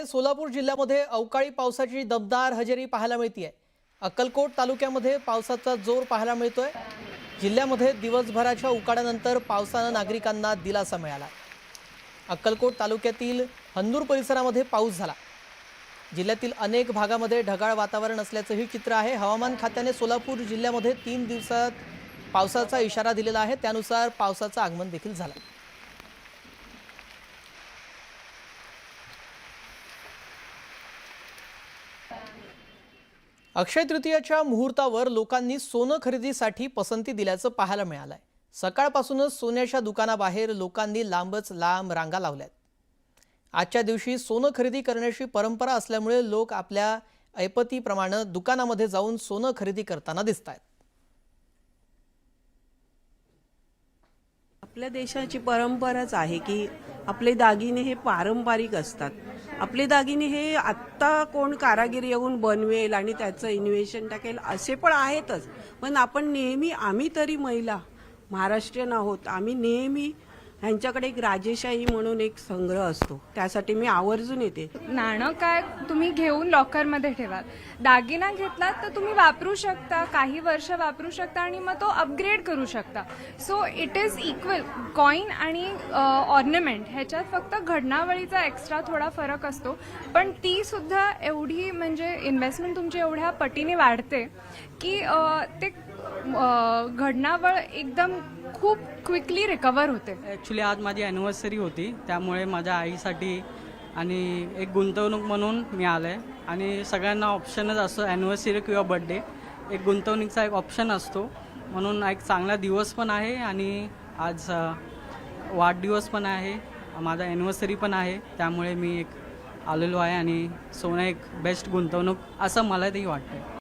सोलापूर जिल्ह्यामध्ये अवकाळी पावसाची दमदार हजेरी पाहायला मिळते। अक्कलकोट तालुक्यामध्ये पावसाचा जोर पाहायला मिळतोय। जिल्ह्यामध्ये दिवसभराच्या उकाड्यानंतर पावसाने नागरिकांना दिलासा मिळाला। अक्कलकोट तालुक्यातील हंदूर परिसरामध्ये पाऊस झाला। जिल्ह्यातील अनेक भागामध्ये ढगाळ वातावरण असल्याचं ही चित्र आहे। हवामान खात्याने सोलापूर जिल्ह्यामध्ये 3 दिवसात पावसाचा इशारा दिलेला आहे, त्यानुसार पावसाचं आगमन देखील झालं। अक्षय तृतीयाच्या मुहूर्तावर लोकांनी सोनं खरेदीसाठी पसंती दिल्याचं पाहायला मिळालंय। सकाळपासूनच सोन्याच्या दुकानाबाहेर लोकांनी लांबच लांब रांगा लावल्यात। आजच्या दिवशी सोनं खरेदी करण्याची परंपरा असल्यामुळे लोक आपल्या ऐपतीप्रमाणे दुकानामध्ये जाऊन सोनं खरेदी करताना दिसतायत। आपल्या देशाची परंपराच आहे की आपले दागिने हे पारंपरिक असतात। आपले दागिने हे आत्ता कोण कारागीर येऊन बनवेल आणि त्याचं इन्व्हेशन टाकेल असे पण आहेतच, पण आपण नेहमी, आम्ही तरी महिला महाराष्ट्रीयन आहोत, आम्ही नेहमी ह्यांच्याकडे एक राजेशाही म्हणून एक संग्रह असतो, त्यासाठी मी आवर्जून येते। नाणं काय तुम्ही घेऊन लॉकरमध्ये ठेवा, दागिना घेतलात तर तुम्ही वापरू शकता, काही वर्ष वापरू शकता आणि मग तो अपग्रेड करू शकता। So it is equal. Coin आणि ऑर्नामेंट ह्याच्यात फक्त घडणावळीचा एक्स्ट्रा थोडा फरक असतो, पण ती सुद्धा एवढी म्हणजे इन्व्हेस्टमेंट तुमची एवढ्या पटीने वाढते की ते घडणावळ एकदम खूप क्विकली रिकवर होते। ॲक्च्युली आज माझी ॲनिव्हर्सरी होती, त्यामुळे माझ्या आईसाठी आणि एक गुंतवणूक म्हणून मी आलो आहे। आणि सगळ्यांना ऑप्शनच असतो ॲनिव्हर्सरी किंवा बड्डे, एक गुंतवणुकीचा एक ऑप्शन असतो, म्हणून एक चांगला दिवस पण आहे आणि आज वाढदिवस पण आहे, माझा ॲनिव्हर्सरी पण आहे, त्यामुळे मी एक आलेलो आहे आणि सोनं एक बेस्ट गुंतवणूक असं मला तरी वाटतं।